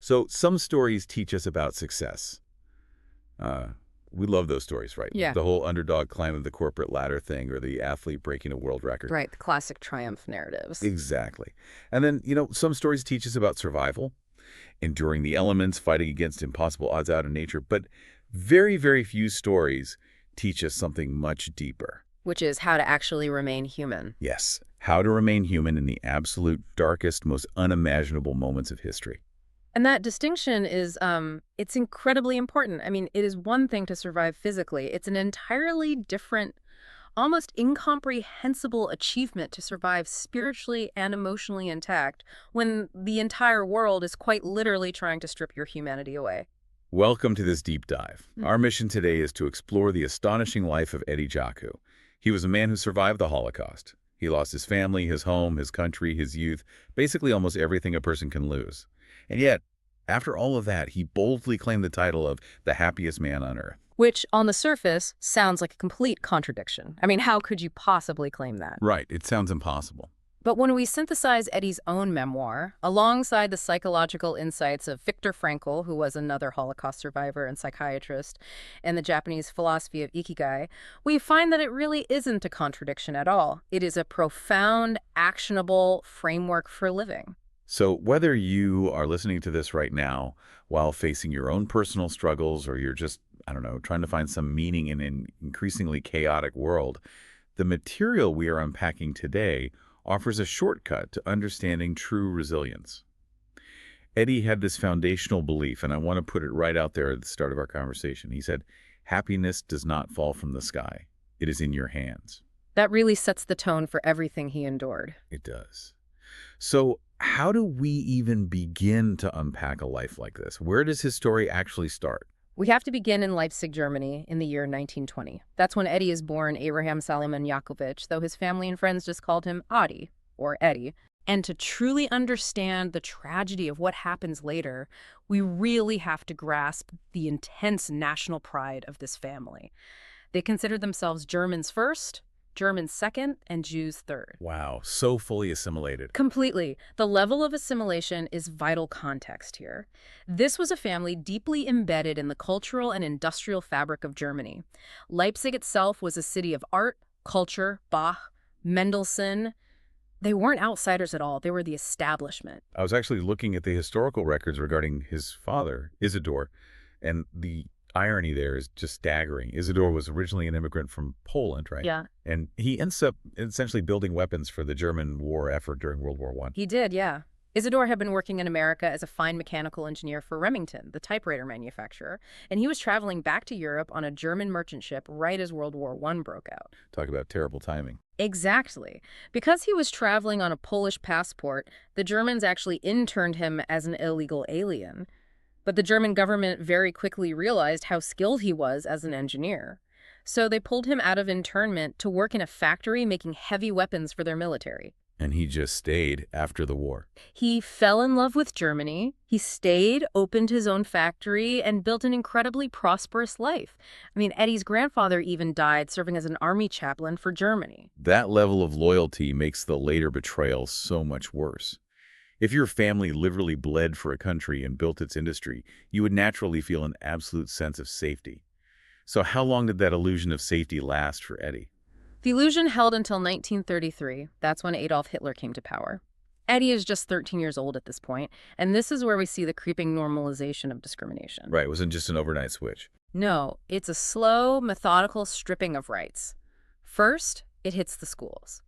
So some stories teach us about success. Uh, we love those stories, right? Yeah. The whole underdog climbing the corporate ladder thing or the athlete breaking a world record. Right, the classic triumph narratives. Exactly. And then, some stories teach us about survival, enduring the elements, fighting against impossible odds out in nature. But very, very few stories teach us something much deeper. Which is how to actually remain human. Yes, how to remain human in the absolute darkest, most unimaginable moments of history. And that distinction is, it's incredibly important. I mean, it is one thing to survive physically. It's an entirely different, almost incomprehensible achievement to survive spiritually and emotionally intact when the entire world is quite literally trying to strip your humanity away. Welcome to this deep dive. Our mission today is to explore the astonishing life of Eddie Jaku. He was a man who survived the Holocaust. He lost his family, his home, his country, his youth, basically almost everything a person can lose. And yet, after all of that, he boldly claimed the title of the happiest man on earth. Which, on the surface, sounds like a complete contradiction. I mean, how could you possibly claim that? Right, it sounds impossible. But when we synthesize Eddie's own memoir, alongside the psychological insights of Viktor Frankl, who was another Holocaust survivor and psychiatrist, and the Japanese philosophy of Ikigai, we find that it really isn't a contradiction at all. It is a profound, actionable framework for living. So whether you are listening to this right now while facing your own personal struggles or you're just, I don't know, trying to find some meaning in an increasingly chaotic world, the material we are unpacking today offers a shortcut to understanding true resilience. Eddie had this foundational belief, and I want to put it right out there at the start of our conversation. He said, "Happiness does not fall from the sky. It is in your hands." That really sets the tone for everything he endured. It does. So how do we even begin to unpack a life like this? Where does his story actually start? We have to begin in Leipzig, Germany, in the year 1920. That's when Eddie is born, Abraham Salomon Yakovich, though his family and friends just called him Adi, or Eddie. And to truly understand the tragedy of what happens later, we really have to grasp the intense national pride of this family. They considered themselves Germans first, Germans second, and Jews third. Wow, so fully assimilated. Completely. The level of assimilation is vital context here. This was a family deeply embedded in the cultural and industrial fabric of Germany. Leipzig itself was a city of art, culture, Bach, Mendelssohn. They weren't outsiders at all. They were the establishment. I was actually looking at the historical records regarding his father, Isidore, and the irony there is just staggering. Isidore was originally an immigrant from Poland, right? Yeah. And he ends up essentially building weapons for the German war effort during World War I. He did, yeah. Isidore had been working in America as a fine mechanical engineer for Remington, the typewriter manufacturer, and he was traveling back to Europe on a German merchant ship right as World War I broke out. Talk about terrible timing. Exactly. Because he was traveling on a Polish passport, the Germans actually interned him as an illegal alien. But the German government very quickly realized how skilled he was as an engineer. So they pulled him out of internment to work in a factory making heavy weapons for their military. And he just stayed after the war. He fell in love with Germany. He stayed, opened his own factory, and built an incredibly prosperous life. I mean, Eddie's grandfather even died serving as an army chaplain for Germany. That level of loyalty makes the later betrayal so much worse. If your family literally bled for a country and built its industry, you would naturally feel an absolute sense of safety. So how long did that illusion of safety last for Eddie? The illusion held until 1933. That's when Adolf Hitler came to power. Eddie is just 13 years old at this point, and this is where we see the creeping normalization of discrimination. Right, it wasn't just an overnight switch. No, it's a slow, methodical stripping of rights. First, it hits the schools.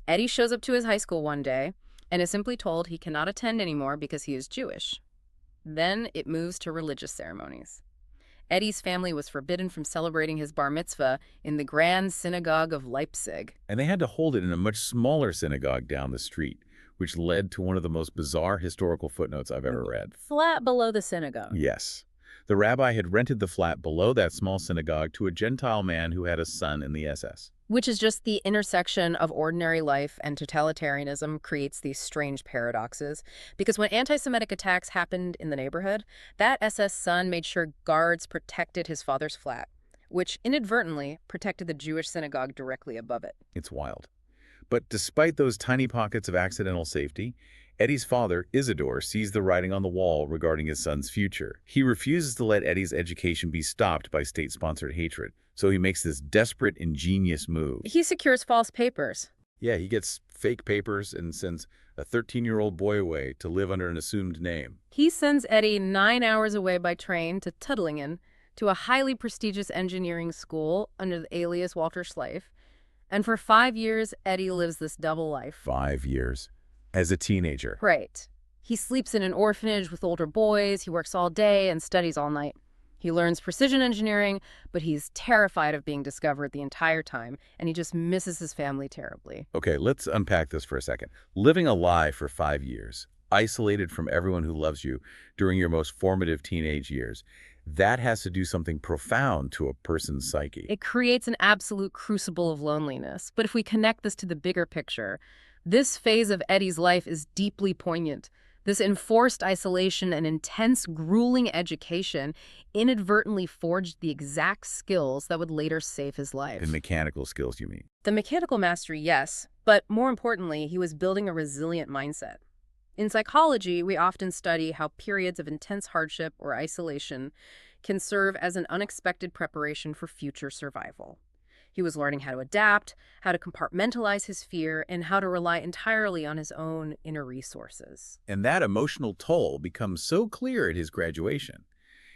Eddie shows up to his high school one day and is simply told he cannot attend anymore because he is Jewish. Then it moves to religious ceremonies. Eddie's family was forbidden from celebrating his bar mitzvah in the Grand Synagogue of Leipzig. And they had to hold it in a much smaller synagogue down the street, which led to one of the most bizarre historical footnotes I've ever read. Flat below the synagogue. Yes. The rabbi had rented the flat below that small synagogue to a Gentile man who had a son in the SS. Which is just the intersection of ordinary life and totalitarianism creates these strange paradoxes. Because when anti-Semitic attacks happened in the neighborhood, that SS son made sure guards protected his father's flat, which inadvertently protected the Jewish synagogue directly above it. It's wild. But despite those tiny pockets of accidental safety, Eddie's father, Isidore, sees the writing on the wall regarding his son's future. He refuses to let Eddie's education be stopped by state-sponsored hatred, so he makes this desperate, ingenious move. He secures false papers. Yeah, he gets fake papers and sends a 13-year-old boy away to live under an assumed name. He sends Eddie 9 hours away by train to Tuttlingen, to a highly prestigious engineering school under the alias Walter Schleife. And for 5 years, Eddie lives this double life. 5 years. As a teenager. Right. He sleeps in an orphanage with older boys, he works all day and studies all night. He learns precision engineering, but he's terrified of being discovered the entire time, and he just misses his family terribly. Okay, let's unpack this for a second. Living a lie for 5 years, isolated from everyone who loves you during your most formative teenage years, that has to do something profound to a person's psyche. It creates an absolute crucible of loneliness. But if we connect this to the bigger picture, this phase of Eddie's life is deeply poignant. This enforced isolation and intense, grueling education inadvertently forged the exact skills that would later save his life. The mechanical skills, you mean? The mechanical mastery, yes, but more importantly, he was building a resilient mindset. In psychology, we often study how periods of intense hardship or isolation can serve as an unexpected preparation for future survival. He was learning how to adapt, how to compartmentalize his fear, and how to rely entirely on his own inner resources. And that emotional toll becomes so clear at his graduation.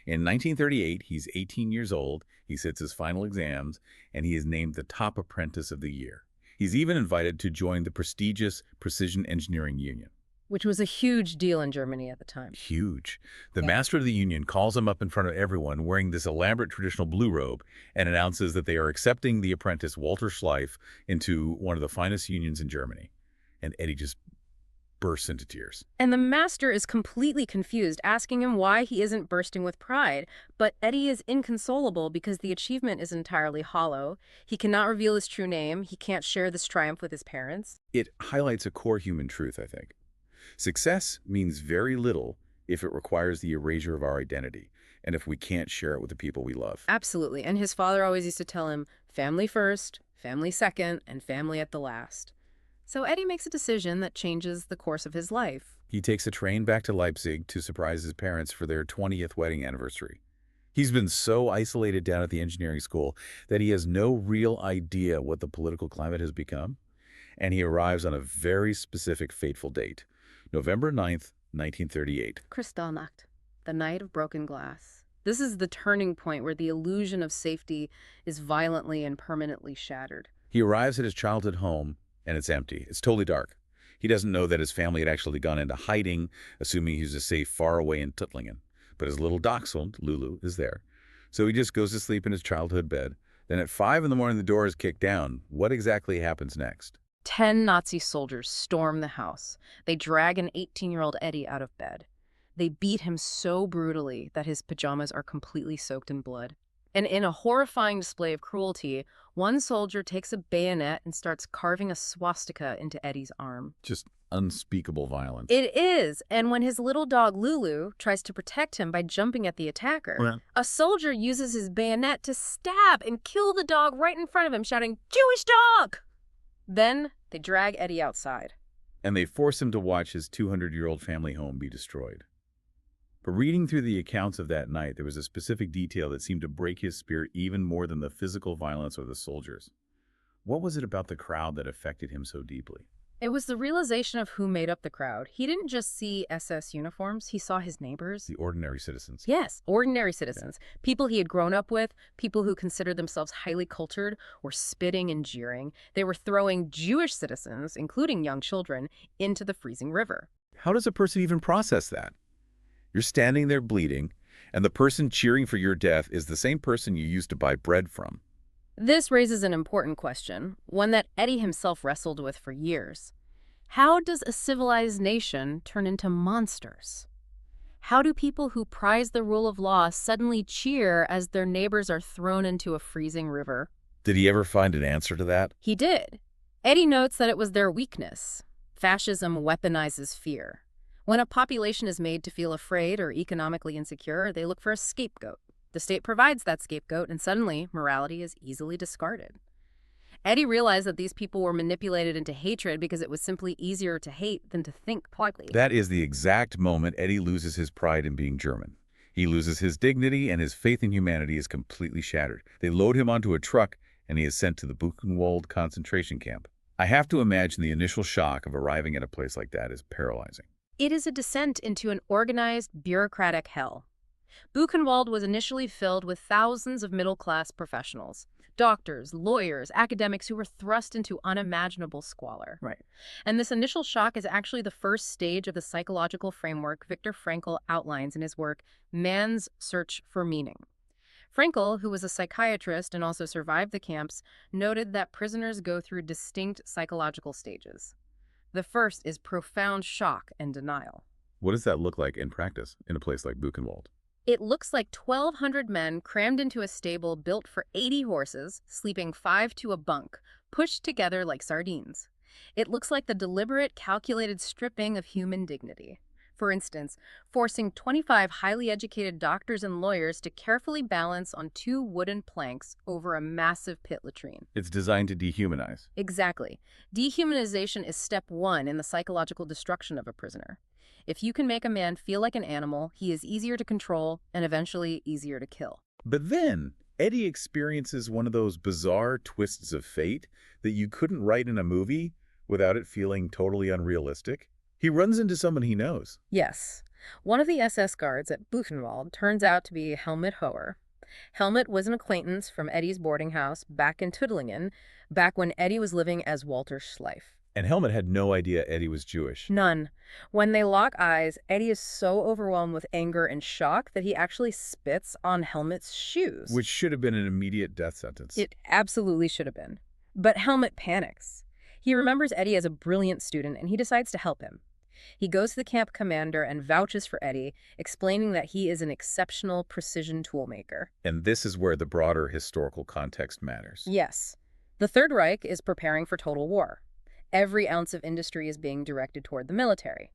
In 1938, he's 18 years old, he sits his final exams, and he is named the top apprentice of the year. He's even invited to join the prestigious Precision Engineering Union. Which was a huge deal in Germany at the time. Huge. The master of the union calls him up in front of everyone wearing this elaborate traditional blue robe and announces that they are accepting the apprentice Walter Schleife into one of the finest unions in Germany. And Eddie just bursts into tears. And the master is completely confused, asking him why he isn't bursting with pride. But Eddie is inconsolable because the achievement is entirely hollow. He cannot reveal his true name. He can't share this triumph with his parents. It highlights a core human truth, I think. Success means very little if it requires the erasure of our identity, and if we can't share it with the people we love. Absolutely. And his father always used to tell him, family first, family second, and family at the last. So Eddie makes a decision that changes the course of his life. He takes a train back to Leipzig to surprise his parents for their 20th wedding anniversary. He's been so isolated down at the engineering school that he has no real idea what the political climate has become, and he arrives on a very specific fateful date. November 9th, 1938. Kristallnacht, the night of broken glass. This is the turning point where the illusion of safety is violently and permanently shattered. He arrives at his childhood home, and it's empty. It's totally dark. He doesn't know that his family had actually gone into hiding, assuming he was safe far away in Tuttlingen. But his little dachshund, Lulu, is there. So he just goes to sleep in his childhood bed. Then at 5 in the morning, the door is kicked down. What exactly happens next? 10 Nazi soldiers storm the house. They drag an 18-year-old Eddie out of bed. They beat him so brutally that his pajamas are completely soaked in blood. And in a horrifying display of cruelty, one soldier takes a bayonet and starts carving a swastika into Eddie's arm. Just unspeakable violence. It is. And when his little dog Lulu tries to protect him by jumping at the attacker, a soldier uses his bayonet to stab and kill the dog right in front of him, shouting, "Jewish dog!" Then they drag Eddie outside. And they force him to watch his 200-year-old family home be destroyed. But reading through the accounts of that night, there was a specific detail that seemed to break his spirit even more than the physical violence of the soldiers. What was it about the crowd that affected him so deeply? It was the realization of who made up the crowd. He didn't just see SS uniforms, he saw his neighbors. The ordinary citizens. Yes, ordinary citizens. Yeah. People he had grown up with, people who considered themselves highly cultured, were spitting and jeering. They were throwing Jewish citizens, including young children, into the freezing river. How does a person even process that? You're standing there bleeding, and the person cheering for your death is the same person you used to buy bread from. This raises an important question, one that Eddie himself wrestled with for years. How does a civilized nation turn into monsters? How do people who prize the rule of law suddenly cheer as their neighbors are thrown into a freezing river? Did he ever find an answer to that? He did. Eddie notes that it was their weakness. Fascism weaponizes fear. When a population is made to feel afraid or economically insecure, they look for a scapegoat. The state provides that scapegoat, and suddenly morality is easily discarded. Eddie realized that these people were manipulated into hatred because it was simply easier to hate than to think clearly. That is the exact moment Eddie loses his pride in being German. He loses his dignity, and his faith in humanity is completely shattered. They load him onto a truck, and he is sent to the Buchenwald concentration camp. I have to imagine the initial shock of arriving at a place like that is paralyzing. It is a descent into an organized, bureaucratic hell. Buchenwald was initially filled with thousands of middle-class professionals, doctors, lawyers, academics who were thrust into unimaginable squalor. Right. And this initial shock is actually the first stage of the psychological framework Viktor Frankl outlines in his work, Man's Search for Meaning. Frankl, who was a psychiatrist and also survived the camps, noted that prisoners go through distinct psychological stages. The first is profound shock and denial. What does that look like in practice in a place like Buchenwald? It looks like 1,200 men crammed into a stable built for 80 horses, sleeping 5 to a bunk, pushed together like sardines. It looks like the deliberate, calculated stripping of human dignity. For instance, forcing 25 highly educated doctors and lawyers to carefully balance on 2 wooden planks over a massive pit latrine. It's designed to dehumanize. Exactly. Dehumanization is step 1 in the psychological destruction of a prisoner. If you can make a man feel like an animal, he is easier to control and eventually easier to kill. But then, Eddie experiences one of those bizarre twists of fate that you couldn't write in a movie without it feeling totally unrealistic. He runs into someone he knows. Yes. One of the SS guards at Buchenwald turns out to be Helmut Hoher. Helmut was an acquaintance from Eddie's boarding house back in Tuttlingen, back when Eddie was living as Walter Schleif. And Helmut had no idea Eddie was Jewish. None. When they lock eyes, Eddie is so overwhelmed with anger and shock that he actually spits on Helmut's shoes. Which should have been an immediate death sentence. It absolutely should have been. But Helmut panics. He remembers Eddie as a brilliant student, and he decides to help him. He goes to the camp commander and vouches for Eddie, explaining that he is an exceptional precision toolmaker. And this is where the broader historical context matters. Yes. The Third Reich is preparing for total war. Every ounce of industry is being directed toward the military.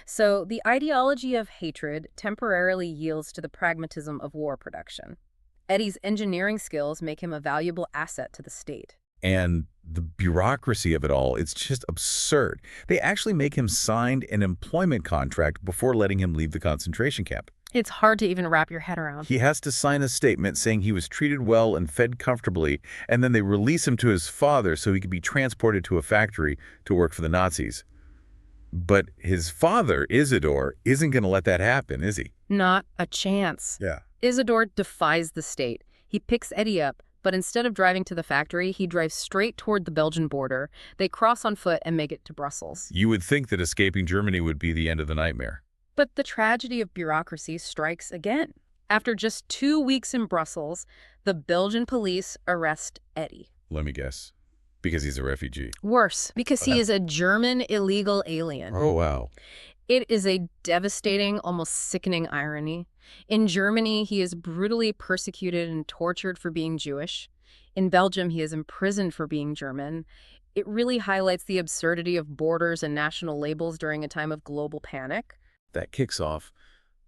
So the ideology of hatred temporarily yields to the pragmatism of war production. Eddie's engineering skills make him a valuable asset to the state. And the bureaucracy of it all, it's just absurd. They actually make him sign an employment contract before letting him leave the concentration camp. It's hard to even wrap your head around. He has to sign a statement saying he was treated well and fed comfortably, and then they release him to his father so he could be transported to a factory to work for the Nazis. But his father, Isidore, isn't going to let that happen, is he? Not a chance. Yeah. Isidore defies the state. He picks Eddie up, but instead of driving to the factory, he drives straight toward the Belgian border. They cross on foot and make it to Brussels. You would think that escaping Germany would be the end of the nightmare. But the tragedy of bureaucracy strikes again. After just 2 weeks in Brussels, the Belgian police arrest Eddie. Let me guess. Because he's a refugee. Worse, because he is a German illegal alien. Oh, wow. It is a devastating, almost sickening irony. In Germany, he is brutally persecuted and tortured for being Jewish. In Belgium, he is imprisoned for being German. It really highlights the absurdity of borders and national labels during a time of global panic. That kicks off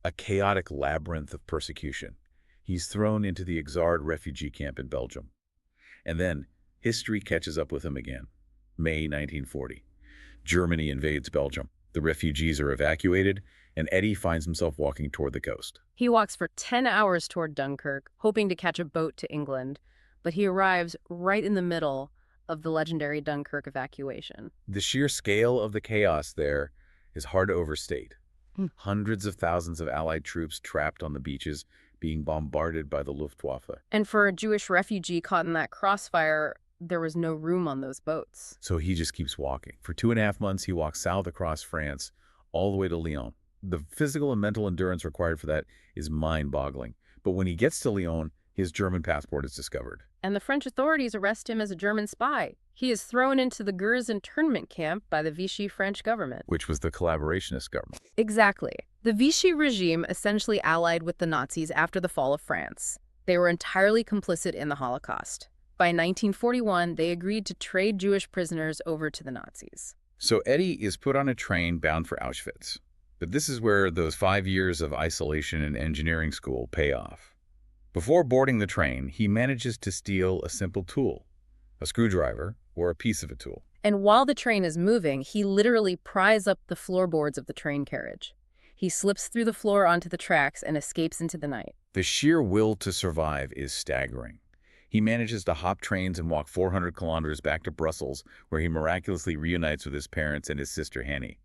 a chaotic labyrinth of persecution. He's thrown into the Exard refugee camp in Belgium. And then history catches up with him again. May 1940. Germany invades Belgium. The refugees are evacuated, and Eddie finds himself walking toward the coast. He walks for 10 hours toward Dunkirk, hoping to catch a boat to England, but he arrives right in the middle of the legendary Dunkirk evacuation. The sheer scale of the chaos there is hard to overstate. Hundreds of thousands of Allied troops trapped on the beaches, being bombarded by the Luftwaffe. And for a Jewish refugee caught in that crossfire, there was no room on those boats. So he just keeps walking. For 2.5 months, he walks south across France, all the way to Lyon. The physical and mental endurance required for that is mind-boggling. But when he gets to Lyon, his German passport is discovered. And the French authorities arrest him as a German spy. He is thrown into the Gurs internment camp by the Vichy French government. Which was the collaborationist government. Exactly. The Vichy regime essentially allied with the Nazis after the fall of France. They were entirely complicit in the Holocaust. By 1941, they agreed to trade Jewish prisoners over to the Nazis. So Eddie is put on a train bound for Auschwitz. But this is where those 5 years of isolation and engineering school pay off. Before boarding the train, he manages to steal a simple tool, a screwdriver, or a piece of a tool. And while the train is moving, he literally pries up the floorboards of the train carriage. He slips through the floor onto the tracks and escapes into the night. The sheer will to survive is staggering. He manages to hop trains and walk 400 kilometers back to Brussels, where he miraculously reunites with his parents and his sister Henny.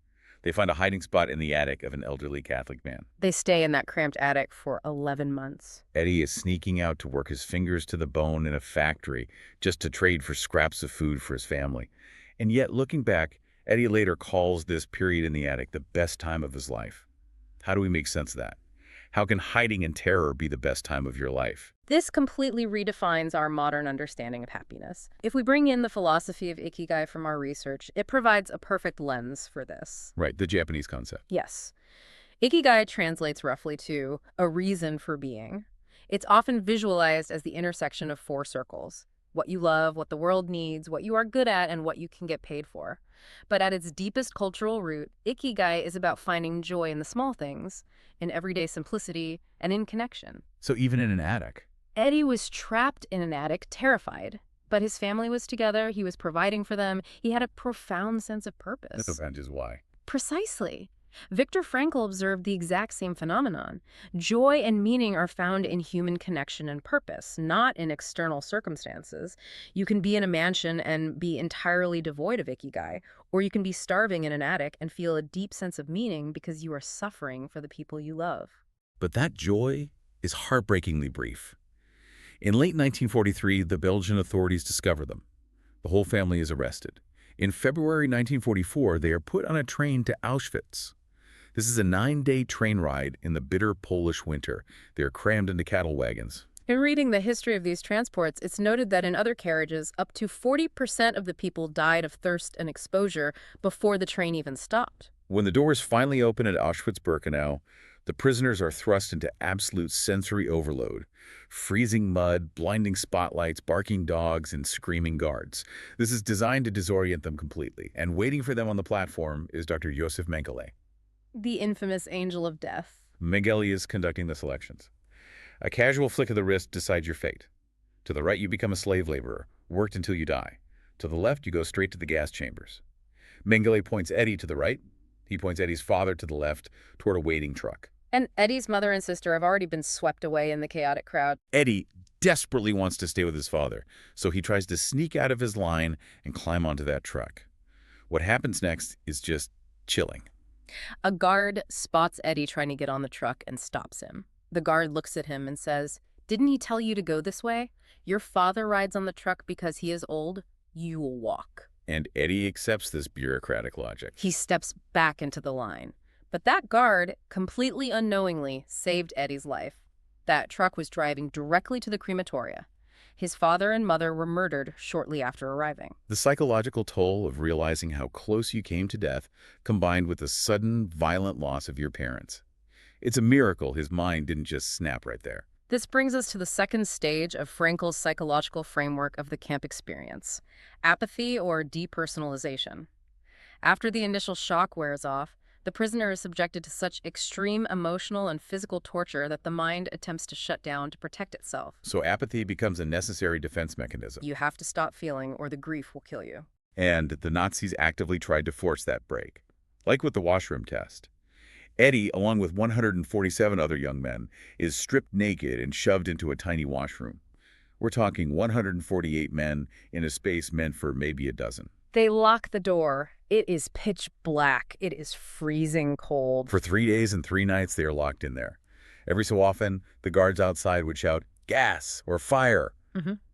They find a hiding spot in the attic of an elderly Catholic man. They stay in that cramped attic for 11 months. Eddie is sneaking out to work his fingers to the bone in a factory just to trade for scraps of food for his family. And yet, looking back, Eddie later calls this period in the attic the best time of his life. How do we make sense of that? How can hiding in terror be the best time of your life? This completely redefines our modern understanding of happiness. If we bring in the philosophy of Ikigai from our research, it provides a perfect lens for this. Right, the Japanese concept. Yes. Ikigai translates roughly to a reason for being. It's often visualized as the intersection of four circles: what you love, what the world needs, what you are good at, and what you can get paid for. But at its deepest cultural root, Ikigai is about finding joy in the small things, in everyday simplicity, and in connection. So even in an attic. Eddie was trapped in an attic, terrified. But his family was together, he was providing for them, he had a profound sense of purpose. That is why. Precisely. Viktor Frankl observed the exact same phenomenon. Joy and meaning are found in human connection and purpose, not in external circumstances. You can be in a mansion and be entirely devoid of Ikigai, or you can be starving in an attic and feel a deep sense of meaning because you are suffering for the people you love. But that joy is heartbreakingly brief. In late 1943, the Belgian authorities discover them. The whole family is arrested. In February 1944, they are put on a train to Auschwitz. This is a 9-day train ride in the bitter Polish winter. They are crammed into cattle wagons. In reading the history of these transports, it's noted that in other carriages, up to 40% of the people died of thirst and exposure before the train even stopped. When the doors finally open at Auschwitz-Birkenau, the prisoners are thrust into absolute sensory overload. Freezing mud, blinding spotlights, barking dogs, and screaming guards. This is designed to disorient them completely. And waiting for them on the platform is Dr. Josef Mengele. The infamous angel of death. Mengele is conducting the selections. A casual flick of the wrist decides your fate. To the right, you become a slave laborer, worked until you die. To the left, you go straight to the gas chambers. Mengele points Eddie to the right. He points Eddie's father to the left, toward a waiting truck. And Eddie's mother and sister have already been swept away in the chaotic crowd. Eddie desperately wants to stay with his father, so he tries to sneak out of his line and climb onto that truck. What happens next is just chilling. A guard spots Eddie trying to get on the truck and stops him. The guard looks at him and says, "Didn't he tell you to go this way? Your father rides on the truck because he is old. You will walk." And Eddie accepts this bureaucratic logic. He steps back into the line. But that guard, completely unknowingly, saved Eddie's life. That truck was driving directly to the crematoria. His father and mother were murdered shortly after arriving. The psychological toll of realizing how close you came to death, combined with the sudden, violent loss of your parents. It's a miracle his mind didn't just snap right there. This brings us to the second stage of Frankl's psychological framework of the camp experience: apathy or depersonalization. After the initial shock wears off, the prisoner is subjected to such extreme emotional and physical torture that the mind attempts to shut down to protect itself. So apathy becomes a necessary defense mechanism. You have to stop feeling or the grief will kill you. And the Nazis actively tried to force that break, like with the washroom test. Eddie, along with 147 other young men, is stripped naked and shoved into a tiny washroom. We're talking 148 men in a space meant for maybe a dozen. They lock the door. It is pitch black. It is freezing cold. For 3 days and 3 nights, they are locked in there. Every so often, the guards outside would shout, "Gas!" or "Fire!"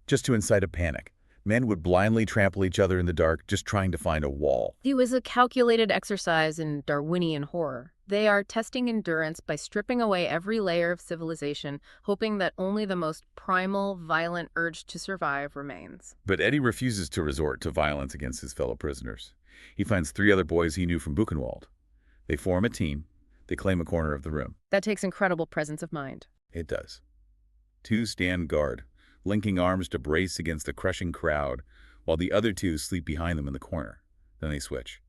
just to incite a panic. Men would blindly trample each other in the dark, just trying to find a wall. It was a calculated exercise in Darwinian horror. They are testing endurance by stripping away every layer of civilization, hoping that only the most primal, violent urge to survive remains. But Eddie refuses to resort to violence against his fellow prisoners. He finds 3 other boys he knew from Buchenwald. They form a team. They claim a corner of the room. That takes incredible presence of mind. It does. 2 stand guard, linking arms to brace against the crushing crowd, while the other 2 sleep behind them in the corner. Then they switch.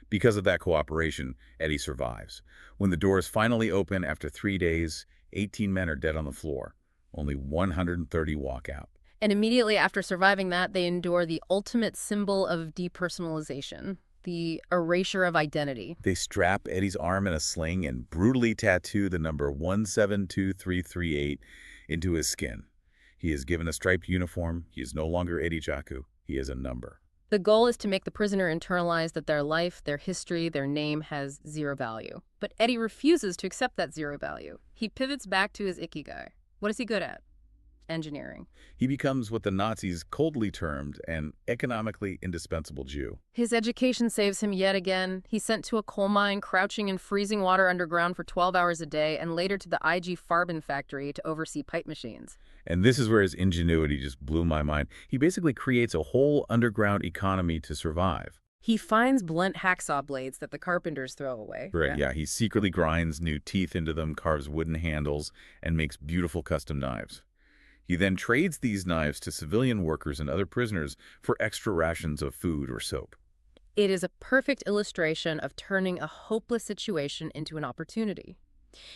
Because of that cooperation, Eddie survives. When the doors finally open after 3 days, 18 men are dead on the floor. Only 130 walk out. And immediately after surviving that, they endure the ultimate symbol of depersonalization, the erasure of identity. They strap Eddie's arm in a sling and brutally tattoo the number 172338 into his skin. He is given a striped uniform. He is no longer Eddie Jaku. He is a number. The goal is to make the prisoner internalize that their life, their history, their name has zero value. But Eddie refuses to accept that zero value. He pivots back to his ikigai. What is he good at? Engineering. He becomes what the Nazis coldly termed an economically indispensable Jew. His education saves him yet again. He's sent to a coal mine, crouching in freezing water underground for 12 hours a day, and later to the IG Farben factory to oversee pipe machines. And this is where his ingenuity just blew my mind. He basically creates a whole underground economy to survive. He finds blunt hacksaw blades that the carpenters throw away. Right, yeah. He secretly grinds new teeth into them, carves wooden handles, and makes beautiful custom knives. He then trades these knives to civilian workers and other prisoners for extra rations of food or soap. It is a perfect illustration of turning a hopeless situation into an opportunity.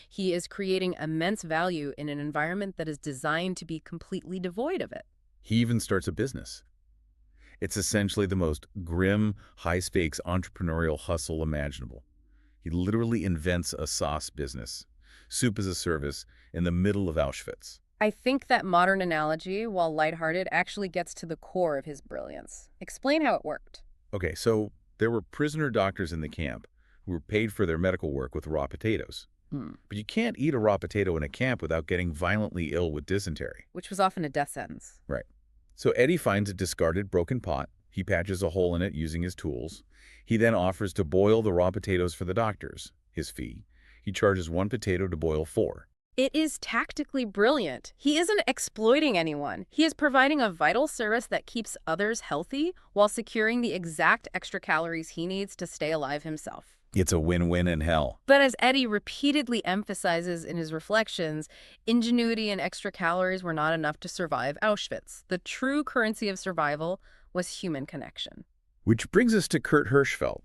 He is creating immense value in an environment that is designed to be completely devoid of it. He even starts a business. It's essentially the most grim, high-stakes entrepreneurial hustle imaginable. He literally invents a sauce business, soup as a service, in the middle of Auschwitz. I think that modern analogy, while lighthearted, actually gets to the core of his brilliance. Explain how it worked. Okay, so there were prisoner doctors in the camp who were paid for their medical work with raw potatoes. But you can't eat a raw potato in a camp without getting violently ill with dysentery. Which was often a death sentence. Right. So Eddie finds a discarded broken pot. He patches a hole in it using his tools. He then offers to boil the raw potatoes for the doctors, his fee. He charges 1 potato to boil 4. It is tactically brilliant. He isn't exploiting anyone. He is providing a vital service that keeps others healthy while securing the exact extra calories he needs to stay alive himself. It's a win-win in hell. But as Eddie repeatedly emphasizes in his reflections, ingenuity and extra calories were not enough to survive Auschwitz. The true currency of survival was human connection. Which brings us to Kurt Hirschfeld.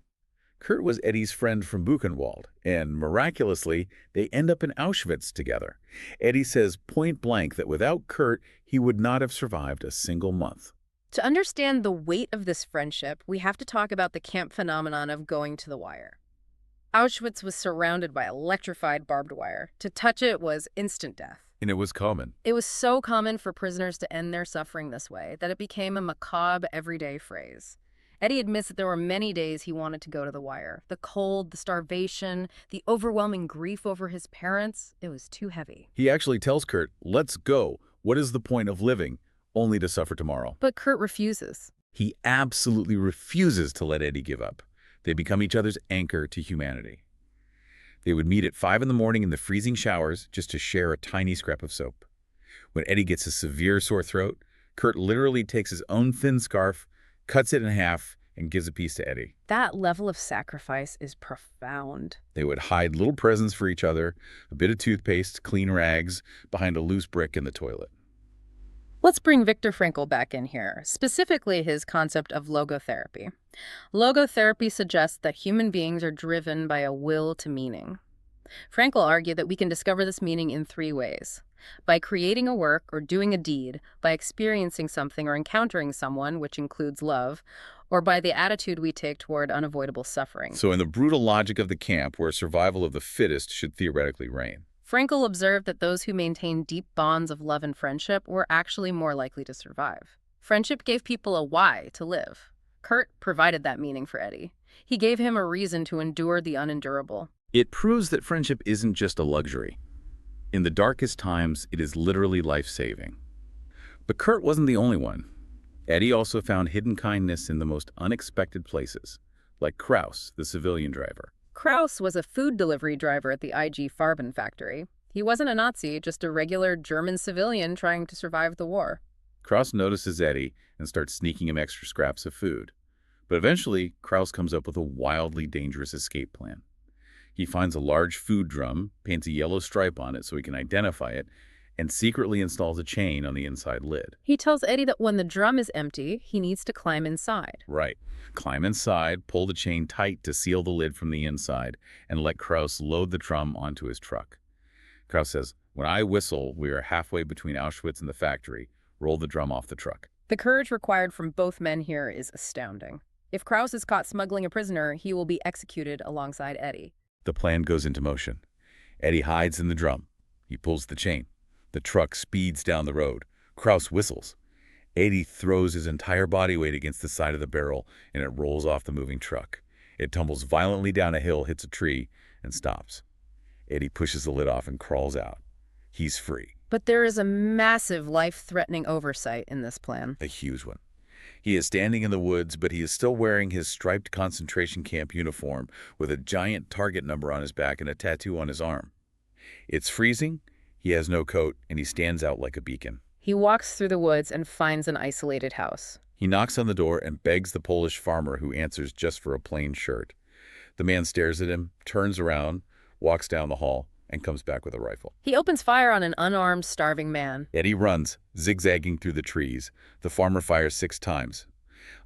Kurt was Eddie's friend from Buchenwald, and miraculously, they end up in Auschwitz together. Eddie says point blank that without Kurt, he would not have survived a single month. To understand the weight of this friendship, we have to talk about the camp phenomenon of going to the wire. Auschwitz was surrounded by electrified barbed wire. To touch it was instant death. And it was common. It was so common for prisoners to end their suffering this way that it became a macabre, everyday phrase. Eddie admits that there were many days he wanted to go to the wire. The cold, the starvation, the overwhelming grief over his parents, it was too heavy. He actually tells Kurt, "Let's go. What is the point of living? Only to suffer tomorrow." But Kurt refuses. He absolutely refuses to let Eddie give up. They become each other's anchor to humanity. They would meet at 5 in the morning in the freezing showers just to share a tiny scrap of soap. When Eddie gets a severe sore throat, Kurt literally takes his own thin scarf, cuts it in half, and gives a piece to Eddie. That level of sacrifice is profound. They would hide little presents for each other, a bit of toothpaste, clean rags, behind a loose brick in the toilet. Let's bring Viktor Frankl back in here, specifically his concept of logotherapy. Logotherapy suggests that human beings are driven by a will to meaning. Frankl argued that we can discover this meaning in 3 ways: by creating a work or doing a deed, by experiencing something or encountering someone, which includes love, or by the attitude we take toward unavoidable suffering. So in the brutal logic of the camp, where survival of the fittest should theoretically reign, Frankl observed that those who maintained deep bonds of love and friendship were actually more likely to survive. Friendship gave people a why to live. Kurt provided that meaning for Eddie. He gave him a reason to endure the unendurable. it proves that friendship isn't just a luxury. In the darkest times, it is literally life-saving. But Kurt wasn't the only one. Eddie also found hidden kindness in the most unexpected places, like Kraus, the civilian driver. Kraus was a food delivery driver at the IG Farben factory. He wasn't a Nazi, just a regular German civilian trying to survive the war. Kraus notices Eddie and starts sneaking him extra scraps of food. But eventually, Kraus comes up with a wildly dangerous escape plan. He finds a large food drum, paints a yellow stripe on it so he can identify it, and secretly installs a chain on the inside lid. He tells Eddie that when the drum is empty, he needs to climb inside. Right. Climb inside, pull the chain tight to seal the lid from the inside, and let Kraus load the drum onto his truck. Kraus says, "When I whistle, we are halfway between Auschwitz and the factory. roll the drum off the truck. The courage required from both men here is astounding. If Kraus is caught smuggling a prisoner, he will be executed alongside Eddie. The plan goes into motion. Eddie hides in the drum. He pulls the chain. The truck speeds down the road. Kraus whistles. Eddie throws his entire body weight against the side of the barrel, and it rolls off the moving truck. It tumbles violently down a hill, hits a tree, and stops. Eddie pushes the lid off and crawls out. He's free. But there is a massive life-threatening oversight in this plan. A huge one. He is standing in the woods, but he is still wearing his striped concentration camp uniform with a giant target number on his back and a tattoo on his arm. It's freezing, he has no coat, and he stands out like a beacon. He walks through the woods and finds an isolated house. He knocks on the door and begs the Polish farmer, who answers just for a plain shirt. The man stares at him, turns around, walks down the hall, and comes back with a rifle. He opens fire on an unarmed, starving man. Eddie runs, zigzagging through the trees. The farmer fires 6 times.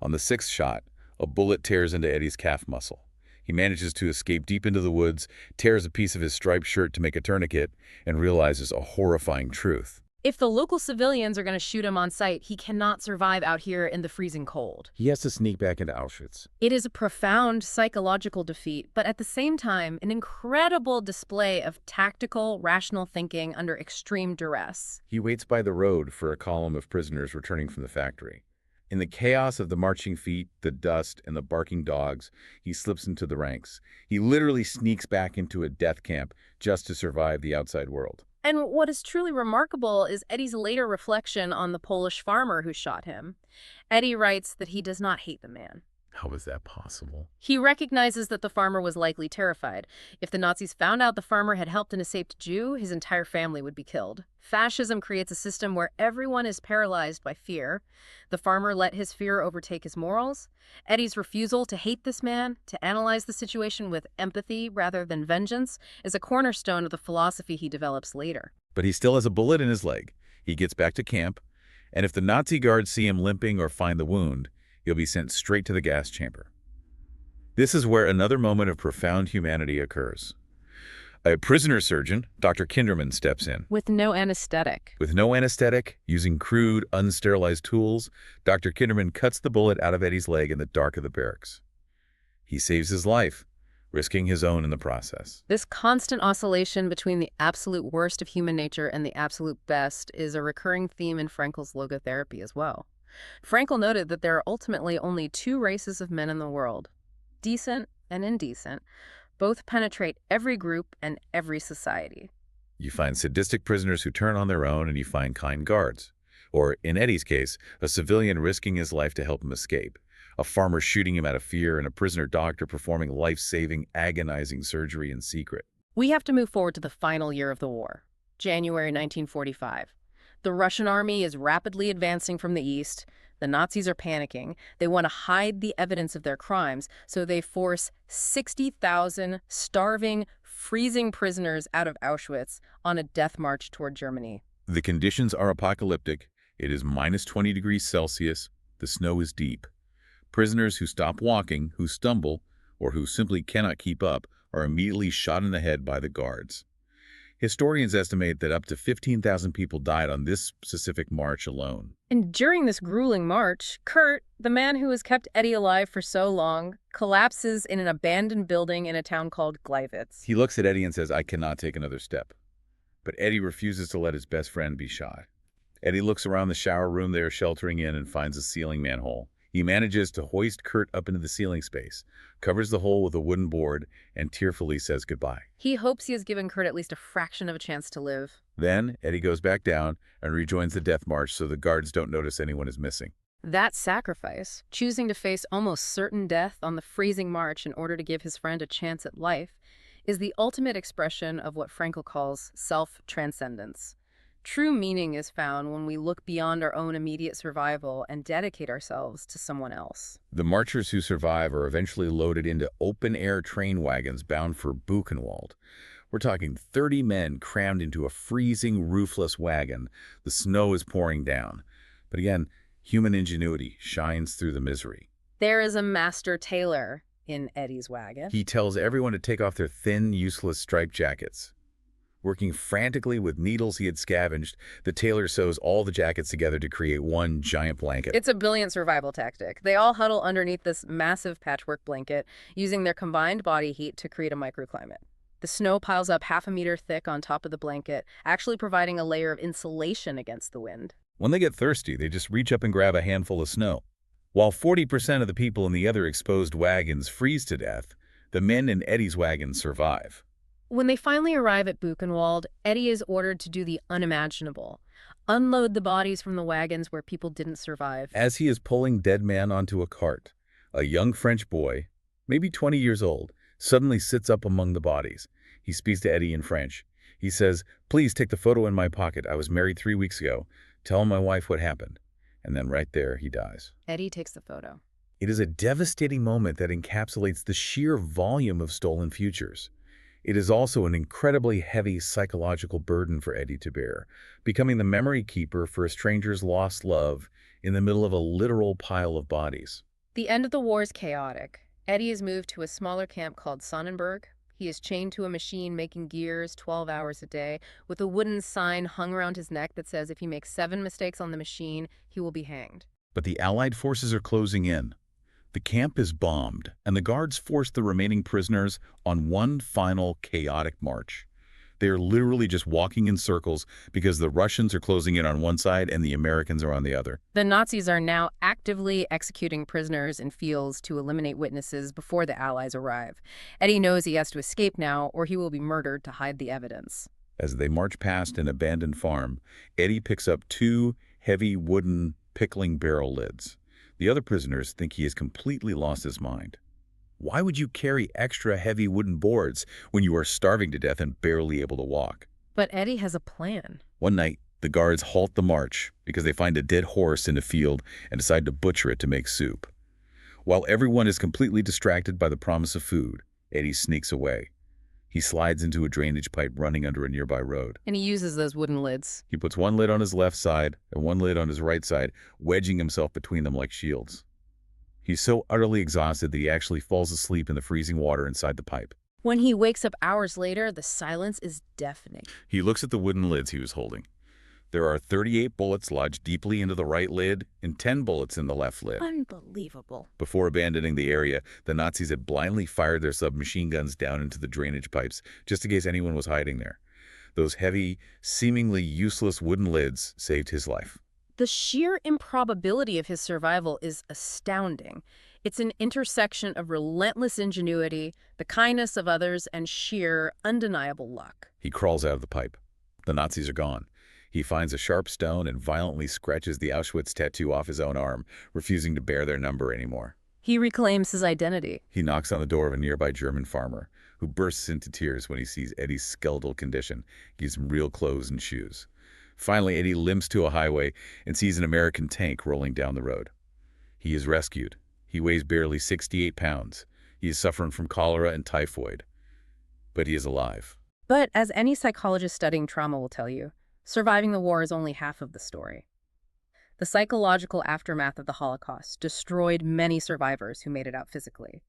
On the 6th shot, a bullet tears into Eddie's calf muscle. He manages to escape deep into the woods, tears a piece of his striped shirt to make a tourniquet, and realizes a horrifying truth. If the local civilians are going to shoot him on sight, he cannot survive out here in the freezing cold. He has to sneak back into Auschwitz. It is a profound psychological defeat, but at the same time, an incredible display of tactical, rational thinking under extreme duress. He waits by the road for a column of prisoners returning from the factory. In the chaos of the marching feet, the dust, and the barking dogs, he slips into the ranks. He literally sneaks back into a death camp just to survive the outside world. And what is truly remarkable is Eddie's later reflection on the Polish farmer who shot him. Eddie writes that he does not hate the man. How is that possible? He recognizes that the farmer was likely terrified. If the Nazis found out the farmer had helped an escaped Jew, his entire family would be killed. Fascism creates a system where everyone is paralyzed by fear. The farmer let his fear overtake his morals. Eddie's refusal to hate this man, to analyze the situation with empathy rather than vengeance, is a cornerstone of the philosophy he develops later. But he still has a bullet in his leg. He gets back to camp, and if the Nazi guards see him limping or find the wound, he'll be sent straight to the gas chamber. This is where another moment of profound humanity occurs. A prisoner surgeon, Dr. Kinderman, steps in. With no anesthetic. With no anesthetic, using crude, unsterilized tools, Dr. Kinderman cuts the bullet out of Eddie's leg in the dark of the barracks. He saves his life, risking his own in the process. This constant oscillation between the absolute worst of human nature and the absolute best is a recurring theme in Frankl's logotherapy as well. Frankl noted that there are ultimately only 2 races of men in the world, decent and indecent. Both penetrate every group and every society. You find sadistic prisoners who turn on their own, and you find kind guards. Or, in Eddie's case, a civilian risking his life to help him escape, a farmer shooting him out of fear, and a prisoner doctor performing life-saving, agonizing surgery in secret. We have to move forward to the final year of the war, January 1945. The Russian army is rapidly advancing from the east. The Nazis are panicking. They want to hide the evidence of their crimes, so they force 60,000 starving, freezing prisoners out of Auschwitz on a death march toward Germany. The conditions are apocalyptic. It is minus 20 degrees Celsius. The snow is deep. Prisoners who stop walking, who stumble, or who simply cannot keep up are immediately shot in the head by the guards. Historians estimate that up to 15,000 people died on this specific march alone. And during this grueling march, Kurt, the man who has kept Eddie alive for so long, collapses in an abandoned building in a town called Gleiwitz. He looks at Eddie and says, "I cannot take another step." But Eddie refuses to let his best friend be shot. Eddie looks around the shower room they are sheltering in and finds a ceiling manhole. He manages to hoist Kurt up into the ceiling space, covers the hole with a wooden board, and tearfully says goodbye. He hopes he has given Kurt at least a fraction of a chance to live. Then, Eddie goes back down and rejoins the death march so the guards don't notice anyone is missing. That sacrifice, choosing to face almost certain death on the freezing march in order to give his friend a chance at life, is the ultimate expression of what Frankl calls self-transcendence. True meaning is found when we look beyond our own immediate survival and dedicate ourselves to someone else. The marchers who survive are eventually loaded into open-air train wagons bound for Buchenwald. We're talking 30 men crammed into a freezing, roofless wagon. The snow is pouring down. But again, human ingenuity shines through the misery. There is a master tailor in Eddie's wagon. He tells everyone to take off their thin, useless striped jackets. Working frantically with needles he had scavenged, the tailor sews all the jackets together to create one giant blanket. It's a brilliant survival tactic. They all huddle underneath this massive patchwork blanket, using their combined body heat to create a microclimate. The snow piles up half a meter thick on top of the blanket, actually providing a layer of insulation against the wind. When they get thirsty, they just reach up and grab a handful of snow. While 40% of the people in the other exposed wagons freeze to death, the men in Eddie's wagon survive. When they finally arrive at Buchenwald, Eddie is ordered to do the unimaginable. Unload the bodies from the wagons where people didn't survive. As he is pulling dead man onto a cart, a young French boy, maybe 20 years old, suddenly sits up among the bodies. He speaks to Eddie in French. He says, "Please take the photo in my pocket. I was married 3 weeks ago. Tell my wife what happened." And then right there, he dies. Eddie takes the photo. It is a devastating moment that encapsulates the sheer volume of stolen futures. It is also an incredibly heavy psychological burden for Eddie to bear, becoming the memory keeper for a stranger's lost love in the middle of a literal pile of bodies. The end of the war is chaotic. Eddie is moved to a smaller camp called Sonnenberg. He is chained to a machine making gears 12 hours a day, with a wooden sign hung around his neck that says if he makes 7 mistakes on the machine, he will be hanged. But the Allied forces are closing in. The camp is bombed, and the guards force the remaining prisoners on one final chaotic march. They are literally just walking in circles because the Russians are closing in on one side and the Americans are on the other. The Nazis are now actively executing prisoners in fields to eliminate witnesses before the Allies arrive. Eddie knows he has to escape now, or he will be murdered to hide the evidence. As they march past an abandoned farm, Eddie picks up 2 heavy wooden pickling barrel lids. The other prisoners think he has completely lost his mind. Why would you carry extra heavy wooden boards when you are starving to death and barely able to walk? But Eddie has a plan. One night, the guards halt the march because they find a dead horse in a field and decide to butcher it to make soup. While everyone is completely distracted by the promise of food, Eddie sneaks away. He slides into a drainage pipe running under a nearby road. And he uses those wooden lids. He puts one lid on his left side and one lid on his right side, wedging himself between them like shields. He's so utterly exhausted that he actually falls asleep in the freezing water inside the pipe. When he wakes up hours later, the silence is deafening. He looks at the wooden lids he was holding. There are 38 bullets lodged deeply into the right lid and 10 bullets in the left lid. Unbelievable. Before abandoning the area, the Nazis had blindly fired their submachine guns down into the drainage pipes just in case anyone was hiding there. Those heavy, seemingly useless wooden lids saved his life. The sheer improbability of his survival is astounding. It's an intersection of relentless ingenuity, the kindness of others, and sheer, undeniable luck. He crawls out of the pipe. The Nazis are gone. He finds a sharp stone and violently scratches the Auschwitz tattoo off his own arm, refusing to bear their number anymore. He reclaims his identity. He knocks on the door of a nearby German farmer, who bursts into tears when he sees Eddie's skeletal condition, gives him real clothes and shoes. Finally, Eddie limps to a highway and sees an American tank rolling down the road. He is rescued. He weighs barely 68 pounds. He is suffering from cholera and typhoid. But he is alive. But as any psychologist studying trauma will tell you, surviving the war is only half of the story. The psychological aftermath of the Holocaust destroyed many survivors who made it out physically.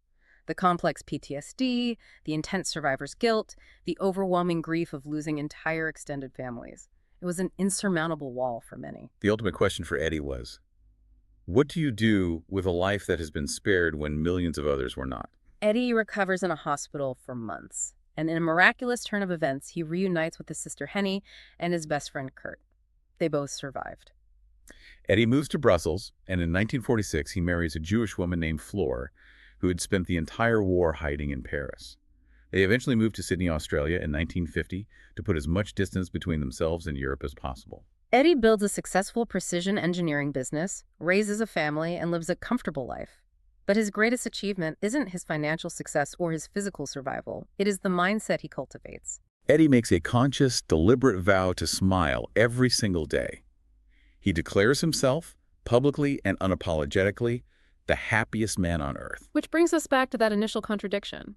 The complex PTSD, the intense survivor's guilt, the overwhelming grief of losing entire extended families. It was an insurmountable wall for many. The ultimate question for Eddie was, what do you do with a life that has been spared when millions of others were not? Eddie recovers in a hospital for months, and in a miraculous turn of events, he reunites with his sister Henny and his best friend Kurt. They both survived. Eddie moves to Brussels, and in 1946 he marries a Jewish woman named Fleur, who had spent the entire war hiding in Paris. They eventually moved to Sydney, Australia in 1950 to put as much distance between themselves and Europe as possible. Eddie builds a successful precision engineering business, raises a family, and lives a comfortable life. But his greatest achievement isn't his financial success or his physical survival. It is the mindset he cultivates. Eddie makes a conscious, deliberate vow to smile every single day. He declares himself, publicly and unapologetically, the happiest man on earth. Which brings us back to that initial contradiction.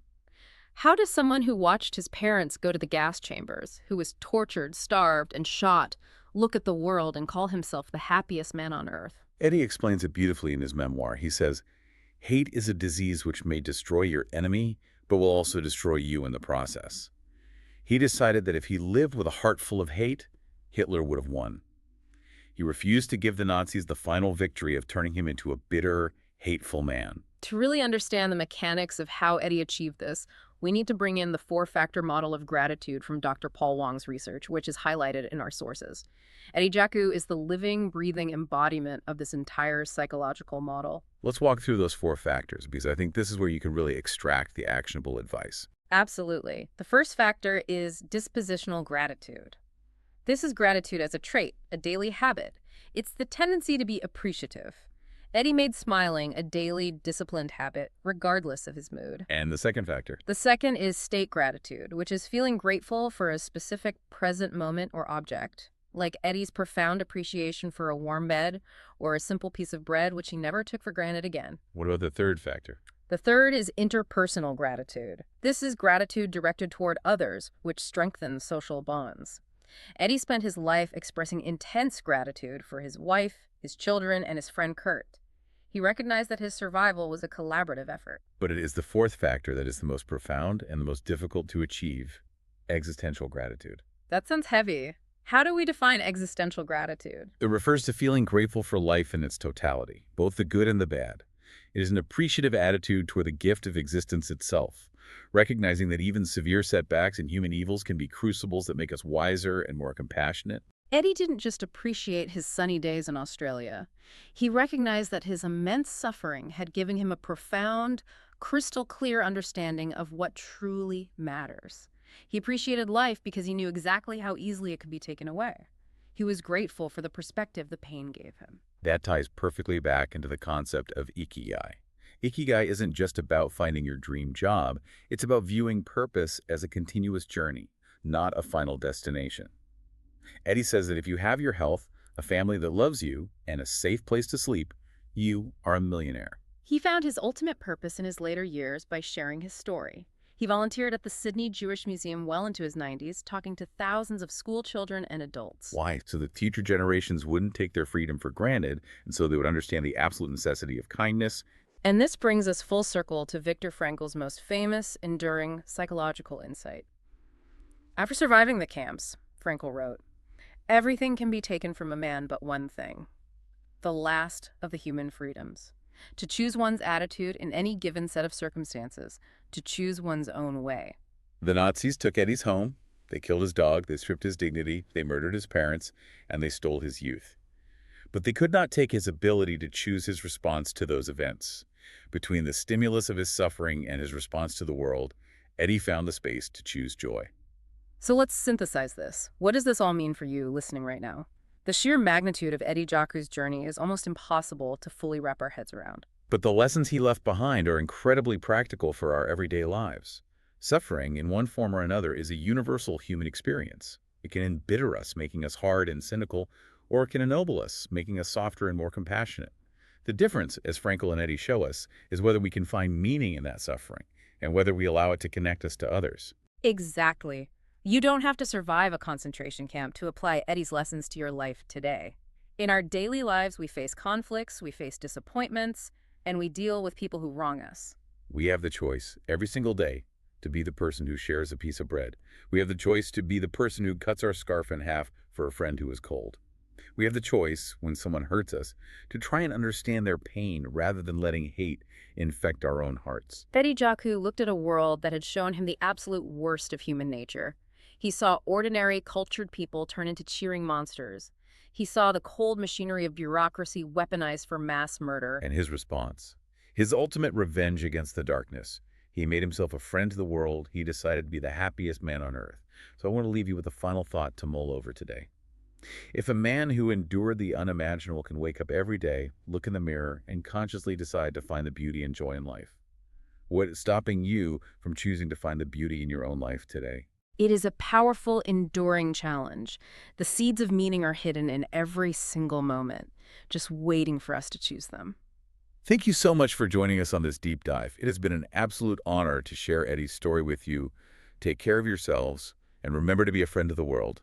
How does someone who watched his parents go to the gas chambers, who was tortured, starved, and shot, look at the world and call himself the happiest man on earth? Eddie explains it beautifully in his memoir. He says, "Hate is a disease which may destroy your enemy, but will also destroy you in the process." He decided that if he lived with a heart full of hate, Hitler would have won. He refused to give the Nazis the final victory of turning him into a bitter, hateful man. To really understand the mechanics of how Eddie achieved this, we need to bring in the four-factor model of gratitude from Dr. Paul Wong's research, which is highlighted in our sources. Eddie Jaku is the living, breathing embodiment of this entire psychological model. Let's walk through those four factors, because I think this is where you can really extract the actionable advice. Absolutely. The first factor is dispositional gratitude. This is gratitude as a trait, a daily habit. It's the tendency to be appreciative. Eddie made smiling a daily, disciplined habit, regardless of his mood. And the second factor? The second is state gratitude, which is feeling grateful for a specific present moment or object, like Eddie's profound appreciation for a warm bed or a simple piece of bread, which he never took for granted again. What about the third factor? The third is interpersonal gratitude. This is gratitude directed toward others, which strengthens social bonds. Eddie spent his life expressing intense gratitude for his wife, his children, and his friend Kurt. He recognized that his survival was a collaborative effort. But it is the fourth factor that is the most profound and the most difficult to achieve: existential gratitude. That sounds heavy. How do we define existential gratitude? It refers to feeling grateful for life in its totality, both the good and the bad. It is an appreciative attitude toward the gift of existence itself, recognizing that even severe setbacks and human evils can be crucibles that make us wiser and more compassionate. Eddie didn't just appreciate his sunny days in Australia. He recognized that his immense suffering had given him a profound, crystal-clear understanding of what truly matters. He appreciated life because he knew exactly how easily it could be taken away. He was grateful for the perspective the pain gave him. That ties perfectly back into the concept of ikigai. Ikigai isn't just about finding your dream job. It's about viewing purpose as a continuous journey, not a final destination. Eddie says that if you have your health, a family that loves you, and a safe place to sleep, you are a millionaire. He found his ultimate purpose in his later years by sharing his story. He volunteered at the Sydney Jewish Museum well into his 90s, talking to thousands of school children and adults. Why? So that future generations wouldn't take their freedom for granted, and so they would understand the absolute necessity of kindness. And this brings us full circle to Viktor Frankl's most famous, enduring psychological insight. After surviving the camps, Frankl wrote, "Everything can be taken from a man but one thing, the last of the human freedoms. To choose one's attitude in any given set of circumstances, to choose one's own way." The Nazis took Eddie's home, they killed his dog, they stripped his dignity, they murdered his parents, and they stole his youth. But they could not take his ability to choose his response to those events. Between the stimulus of his suffering and his response to the world, Eddie found the space to choose joy. So let's synthesize this. What does this all mean for you listening right now? The sheer magnitude of Eddie Jaku's journey is almost impossible to fully wrap our heads around. But the lessons he left behind are incredibly practical for our everyday lives. Suffering, in one form or another, is a universal human experience. It can embitter us, making us hard and cynical, or it can ennoble us, making us softer and more compassionate. The difference, as Frankl and Eddie show us, is whether we can find meaning in that suffering, and whether we allow it to connect us to others. Exactly. You don't have to survive a concentration camp to apply Eddie's lessons to your life today. In our daily lives, we face conflicts, we face disappointments, and we deal with people who wrong us. We have the choice, every single day, to be the person who shares a piece of bread. We have the choice to be the person who cuts our scarf in half for a friend who is cold. We have the choice, when someone hurts us, to try and understand their pain rather than letting hate infect our own hearts. Eddie Jaku looked at a world that had shown him the absolute worst of human nature. He saw ordinary, cultured people turn into cheering monsters. He saw the cold machinery of bureaucracy weaponized for mass murder. And his response, his ultimate revenge against the darkness. He made himself a friend to the world. He decided to be the happiest man on earth. So I want to leave you with a final thought to mull over today. If a man who endured the unimaginable can wake up every day, look in the mirror, and consciously decide to find the beauty and joy in life, what is stopping you from choosing to find the beauty in your own life today? It is a powerful, enduring challenge. The seeds of meaning are hidden in every single moment, just waiting for us to choose them. Thank you so much for joining us on this deep dive. It has been an absolute honor to share Eddie's story with you. Take care of yourselves, and remember to be a friend of the world.